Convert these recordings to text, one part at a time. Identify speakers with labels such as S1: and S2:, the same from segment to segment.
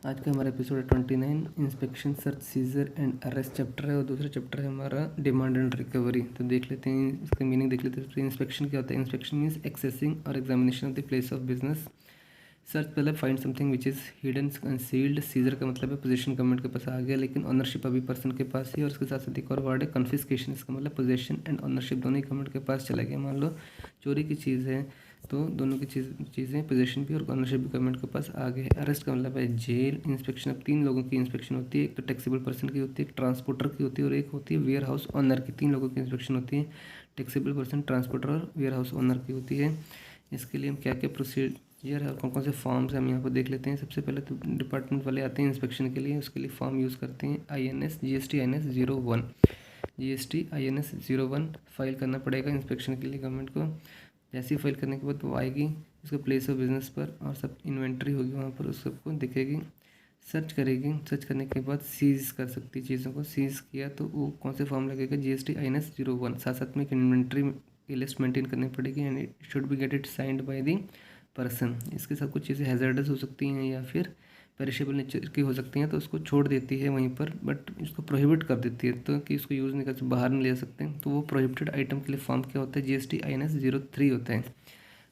S1: आज का हमारा एपिसोड है 29 inspection search seizure and arrest chapter है और दूसरा चैप्टर है हमारा डिमांड एंड रिकवरी। तो देख लेते हैं इसका मीनिंग देख लेते हैं। इंस्पेक्शन क्या होता है? इंस्पेक्शन मीन्स एक्सेसिंग और examination of the place of business. Search पहले find something which is hidden concealed. Seizure का मतलब है पोजीशन गवर्नमेंट के पास आ गया लेकिन ऑनरशिप अभी पर्सन के पास ही। और उसके साथ साथ एक और वर्ड है कन्फिस्केशन। इसका मतलब पोजीशन एंड ऑनरशिप दोनों ही गवर्नमेंट के पास चला गया। मान लो चोरी की चीज़ है तो दोनों की चीज़ें पोजीशन भी और ऑनरशिप भी गवर्नमेंट के पास आ गए है। अरेस्ट का मतलब है जेल। इंस्पेक्शन अब 3 लोगों की इंस्पेक्शन होती है। एक तो टैक्सेबल पर्सन की होती है, एक ट्रांसपोर्टर की होती है और एक होती है वेयर हाउस ऑनर की। 3 लोगों की इंस्पेक्शन होती है, टैक्सेबल पर्सन, ट्रांसपोर्टर और वेयर हाउस ऑनर की होती है। इसके लिए हम क्या क्या प्रोसीजर है, कौन कौन से फॉर्म्स हम यहाँ पर देख लेते हैं। सबसे पहले तो डिपार्टमेंट वाले आते हैं इंस्पेक्शन के लिए, उसके लिए फॉर्म यूज़ करते हैं INS GST INS 01 GST INS 01 file करना पड़ेगा इंस्पेक्शन के लिए गवर्नमेंट को। जैसे ही फाइल करने के बाद वो आएगी उसके प्लेस ऑफ बिजनेस पर और सब इन्वेंट्री होगी वहाँ पर, उस सबको दिखेगी, सर्च करेगी। सर्च करने के बाद सीज कर सकती है चीज़ों को। सीज किया तो वो कौन से फॉर्म लगेगा? GST INS 01। साथ साथ में एक इन्वेंट्री की लिस्ट मेंटेन करनी पड़ेगी and it should B get it signed by the person. इसके साथ कुछ चीज़ें हैजर्डस हो सकती हैं या फिर पेरिशेबल नेचर की हो सकती हैं तो उसको छोड़ देती है वहीं पर, बट इसको प्रोहिबिट कर देती है तो कि इसको यूज़ नहीं कर सकते, बाहर नहीं ले सकते। तो वो प्रोहिबिटेड आइटम के लिए फॉर्म क्या होता है? GST INS 03 होता है।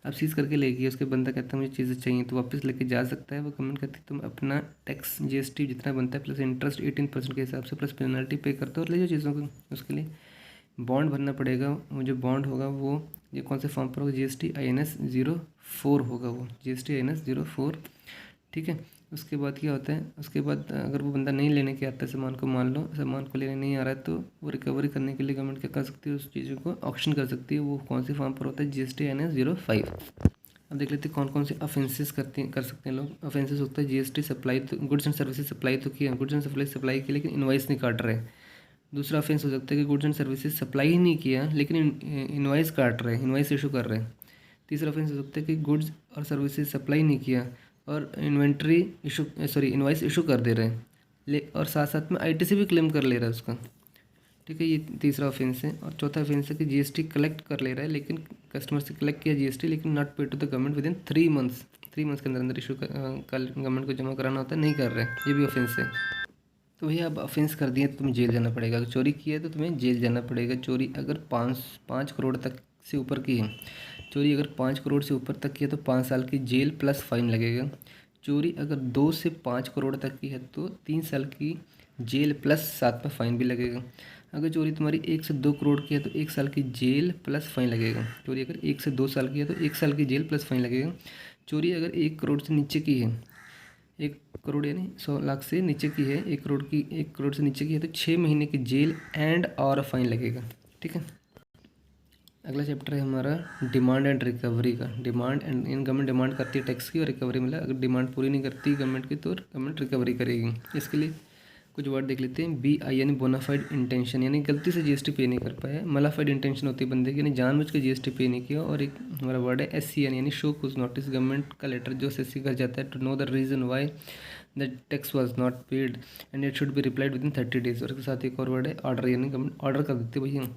S1: अब सीज करके लेगी, उसके बंदा कहता है मुझे चीज़ें चाहिए तो वापस लेके जा सकता है। वो गवर्नमेंट कहती है तुम अपना टैक्स GST जितना बनता है प्लस इंटरेस्ट 18% के हिसाब से प्लस पेनल्टी पे करते हो और ले जाओ चीज़ों को। उसके लिए बॉन्ड भरना पड़ेगा। वो जो बॉन्ड होगा वो ये कौन से फॉर्म पर होगा? GST INS 04 होगा वो, GST INS 04। ठीक है। उसके बाद क्या होता है? उसके बाद अगर वो बंदा नहीं लेने के आता है सामान को, मान लो सामान को लेने नहीं आ रहा है तो वो रिकवरी करने के लिए गवर्नमेंट क्या कर सकती है? उस चीज़ों को ऑक्शन कर सकती है। वो कौन से फॉर्म पर होता है? GST INS 05। अब देख लेते हैं कौन कौन से ऑफेंसेस कर सकते हैं लोग। ऑफेंसेस होता है GST सप्लाई, तो गुड्स एंड सर्विसेज सप्लाई तो किया, गुड्स एंड सप्लाई की लेकिन इनवाइस नहीं काट रहे। दूसरा ऑफेंस हो सकता है कि गुड्स एंड सर्विसेज सप्लाई ही नहीं किया लेकिन इनवाइस काट रहे हैं, इनवाइस इशू कर रहे हैं। तीसरा ऑफेंस हो सकता है कि गुड्स और सर्विसेज सप्लाई नहीं किया और इन्वेंट्री इशू इनवाइस इशू कर दे रहे हैं और साथ साथ में ITC भी क्लेम कर ले रहा है उसका। ठीक है, ये तीसरा ऑफेंस है। और चौथा ऑफेंस है कि GST कलेक्ट कर ले रहा है लेकिन कस्टमर से कलेक्ट किया GST लेकिन not pay to the government within 3 months. 3 months के अंदर अंदर इशू कल गवर्नमेंट को जमा कराना होता है, नहीं कर रहे हैं, ये भी ऑफेंस है। तो भैया अब ऑफेंस कर दिए तो तुम्हें जेल जाना पड़ेगा। अगर चोरी की है तो तुम्हें जेल जाना पड़ेगा। चोरी अगर 5 करोड़ तक से ऊपर की है, चोरी अगर 5 करोड़ से ऊपर तक की है तो 5 साल की जेल प्लस फाइन लगेगा। चोरी अगर 2 से 5 करोड़ तक की है तो 3 साल की जेल प्लस साथ में फ़ाइन भी लगेगा। अगर चोरी तुम्हारी 1 से 2 करोड़ की है तो 1 साल की जेल प्लस फाइन लगेगा। चोरी अगर 1 से 2 साल की है तो 1 साल की जेल प्लस फाइन लगेगा। चोरी अगर 1 करोड़ से नीचे की है, 1 करोड़ यानी 100 लाख से नीचे की है, 1 करोड़ से नीचे की है तो 6 महीने की जेल एंड और फाइन लगेगा। ठीक है। अगला चैप्टर है हमारा डिमांड एंड रिकवरी का। Demand and in government demand करती है टैक्स की और रिकवरी मतलब अगर डिमांड पूरी नहीं करती गवर्नमेंट की तो गवर्नमेंट रिकवरी करेगी। इसके लिए कुछ वर्ड देख लेते हैं। BIN बोनाफाइड इंटेंशन यानी गलती से GST पे नहीं कर पाया। मलाफाइड इंटेंशन होती है बंदे की यानी जानबूझ के GST पे नहीं किया। और एक हमारा वर्ड है SCN यानी शो कुछ नोटिस, गवर्नमेंट का लेटर जो SSC घर जाता है to know the reason why the tax was not paid and it should be replied within 30 days. और इसके साथ एक और वर्ड है ऑर्डर यानी गवर्नमेंट ऑर्डर कर देते भैया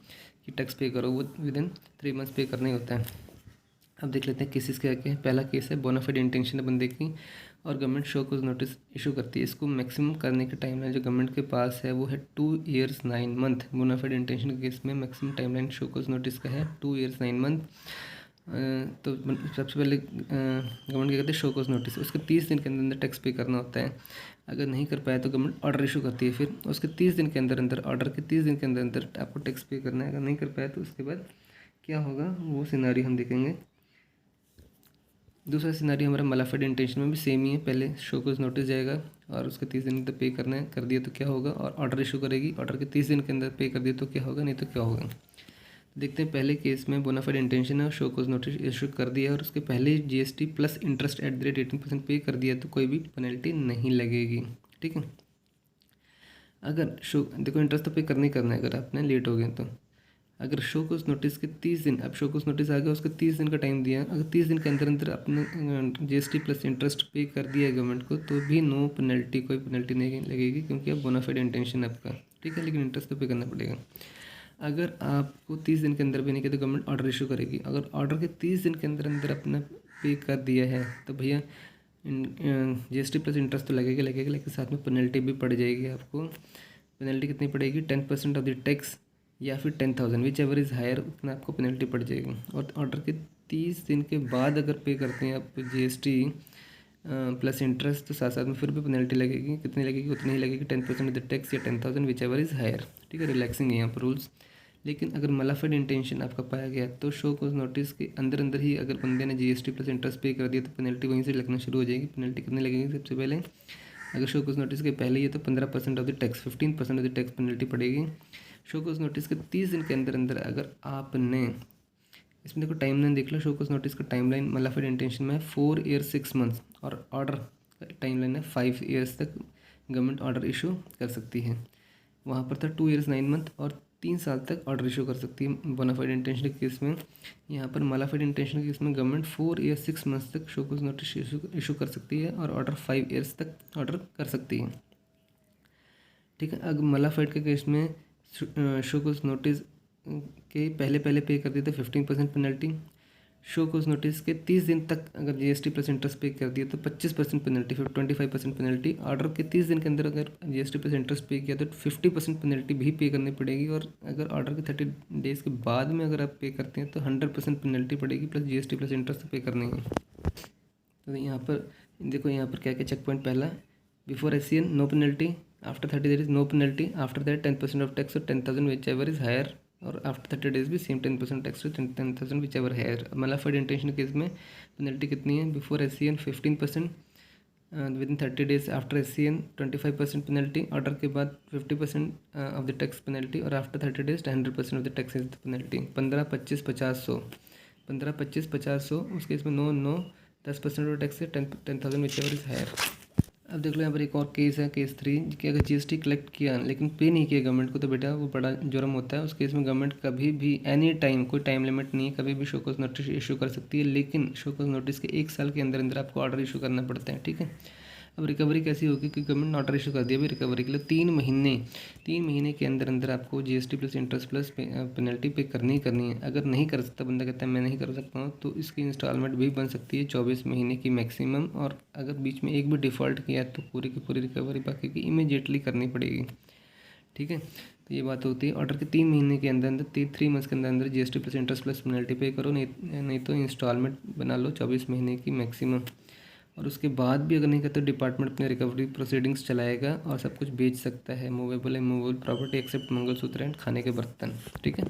S1: कि टैक्स पे करो, वो विद इन 3 मंथ्स पे करना ही होता है। अब देख लेते हैं केसेस क्या क्या है। पहला केस है बोनाफाइड इंटेंशन है बंदे की और गवर्नमेंट शो कोज नोटिस इशू करती है। इसको मैक्सिमम करने की टाइमलाइन जो गवर्नमेंट के पास है वो है 2 ईयर्स 9 मंथ। बोनाफाइड इंटेंशन के केस में मैक्सिमम टाइमलाइन शो कोज नोटिस का है 2 ईयर्स 9 मंथ। तो सबसे पहले गवर्नमेंट क्या करती है? शो कोज नोटिस, उसके 30 दिन के अंदर अंदर टैक्स पे करना होता है। अगर नहीं कर पाया तो गवर्नमेंट ऑर्डर इशू करती है, फिर उसके 30 दिन के अंदर अंदर ऑर्डर के 30 दिन के अंदर अंदर आपको टैक्स पे करना है। अगर नहीं कर पाया तो उसके बाद क्या होगा वो सिनारी हम देखेंगे। दूसरा सिनारियो हमारा मलाफाइड इंटेंशन में भी सेम ही है। पहले शो कोज नोटिस जाएगा और उसके 30 दिन तक पे करना है, कर दिया तो क्या होगा, और ऑर्डर इशू करेगी, ऑर्डर के 30 दिन के अंदर पे कर दिया तो क्या होगा, नहीं तो क्या होगा। देखते हैं पहले केस में बोनाफाइड इंटेंशन है और शो कोज नोटिस इशू कर दिया और उसके पहले GST plus interest at the rate 18% पे कर दिया तो कोई भी पेनल्टी नहीं लगेगी। ठीक है। अगर शो देखो इंटरेस्ट तो पे करना ही करना है अगर आपने लेट हो गए तो। अगर शो कोज नोटिस के 30 दिन, अब शो कोज नोटिस आ गया उसके 30 दिन का टाइम दिया, अगर 30 दिन के अंदर अंदर अपने GST प्लस इंटरेस्ट पे कर दिया है गवर्नमेंट को तो भी नो पेनल्टी, कोई पेनल्टी नहीं लगेगी क्योंकि अब बोनाफाइड इंटेंशन है आपका। ठीक है, लेकिन इंटरेस्ट तो पे करना पड़ेगा। अगर आपको 30 दिन के अंदर भी नहीं किया तो गवर्नमेंट ऑर्डर इशू करेगी। अगर ऑर्डर के 30 दिन के अंदर अंदर अपना पे कर दिया है तो भैया GST प्लस इंटरेस्ट तो लगेगा लेकिन साथ में पेनल्टी भी पड़ जाएगी आपको। पेनल्टी कितनी पड़ेगी? 10% ऑफ द टैक्स या फिर 10,000 विच एवर इज़ हायर, उतना आपको पेनल्टी पड़ जाएगी। और ऑर्डर के 30 दिन के बाद अगर पे करते हैं आप GST प्लस इंटरेस्ट तो साथ साथ में फिर भी पेनल्टी लगेगी। कितनी लगेगी? उतनी ही लगेगी, 10% ऑफ द टैक्स या 10,000 विच एवर इज़ हायर। ठीक है, रिलैक्सिंग है यहाँ पर रूल्स। लेकिन अगर मलाफाइड इंटेंशन आपका पाया गया तो शो कोज नोटिस के अंदर अंदर ही अगर बंदे ने GST प्लस इंटरेस्ट पे कर दिया तो पेनल्टी वहीं से लगना शुरू हो जाएगी। पेनल्टी कितनी लगेगी? सबसे पहले अगर शो कोज नोटिस के पहले ही है तो 15% of the tax, 15% of the tax penalty पड़ेगी। शो कोज नोटिस के 30 दिन के अंदर अंदर अगर आपने, इसमें देखो टाइमलाइन देख लो, शो कोज नोटिस का टाइमलाइन मलाफाइड इंटेंशन में 4 ईयर 6 मंथ्स और ऑर्डर टाइमलाइन है 5 ईयर्स तक गवर्नमेंट ऑर्डर इशू कर सकती है। वहाँ पर था 2 ईयर्स 9 मंथ और 3 साल तक ऑर्डर इशू कर सकती है बोनाफाइड इंटेंशन के केस में। यहाँ पर मलाफाइड इंटेंशन के केस में गवर्नमेंट 4 ईयर 6 मंथ्स तक शो कोज नोटिस इशू कर सकती है और ऑर्डर 5 ईयर्स तक ऑर्डर कर सकती है। ठीक है, अगर मलाफाइड के केस में शो कोज नोटिस के पहले पे कर दिए तो 15% पेनल्टी। शो कोज नोटिस के 30 दिन तक अगर GST प्लस इंटरेस्ट पे कर दिया तो 25% पेनल्टी, फिर 25% पेनल्टी। ऑर्डर के 30 दिन के अंदर अगर GST प्लस इंटरेस्ट पे किया तो 50% पेनल्टी भी पे करनी पड़ेगी। और अगर ऑर्डर के 30 डेज़ के बाद में अगर आप पे करते हैं तो 100% पेनल्टी पड़ेगी प्लस GST प्लस इंटरेस्ट पे करनी है। तो यहाँ पर देखो, यहाँ पर क्या क्या चेक पॉइंट। पहला, before SCN no penalty, after 30 days no penalty, after that 10% of tax और 10,000 विच एवर इज़ हायर, और आफ्टर 30 डेज भी same 10% tax to 10,000 whichever higher. Malafide intention case में पेनल्टी कितनी है? Before SCN 15%, within 30 days after SCN 25% penalty, order के बाद 50% of the tax penalty, और after 30 days 100% of the tax is the penalty. 15, 25, 50, 100, 15, 25, 50, 100, उसके इसमें no 10% of tax है 10,000 whichever is higher. अब देख लो यहाँ पर एक और केस है, केस 3, कि अगर GST कलेक्ट किया लेकिन पे नहीं किया गवर्नमेंट को तो बेटा वो बड़ा जुर्म होता है। उस केस में गवर्नमेंट कभी भी एनी टाइम, कोई टाइम लिमिट नहीं है, कभी भी शो कोज नोटिस इशू कर सकती है। लेकिन शो कोज नोटिस के 1 साल के अंदर अंदर आपको ऑर्डर इशू करना पड़ता है। ठीक है, अब रिकवरी कैसी होगी कि गवर्नमेंट ने ऑर्डर इशू कर दिया भाई रिकवरी के लिए 3 महीने के अंदर अंदर आपको GST plus interest plus penalty पे करनी ही करनी है। अगर नहीं कर सकता बंदा, कहता है मैं नहीं कर सकता हूँ, तो इसकी इंस्टॉलमेंट भी बन सकती है 24 महीने की मैक्सिमम। और अगर बीच में एक भी डिफ़ॉल्ट किया तो पूरी की पूरी रिकवरी बाकी की इमीडिएटली करनी पड़ेगी। ठीक है, तो ये बात होती है। ऑर्डर के 3 महीने के अंदर अंदर 3 मंथ्स के अंदर अंदर GST plus interest plus penalty पे करो, नहीं तो इंस्टॉलमेंट बना लो 24 महीने की मैक्सिमम। और उसके बाद भी अगर नहीं करते तो डिपार्टमेंट अपने रिकवरी प्रोसीडिंग्स चलाएगा और सब कुछ बेच सकता है, movable immovable property except mangalsutra and खाने के बर्तन। ठीक है।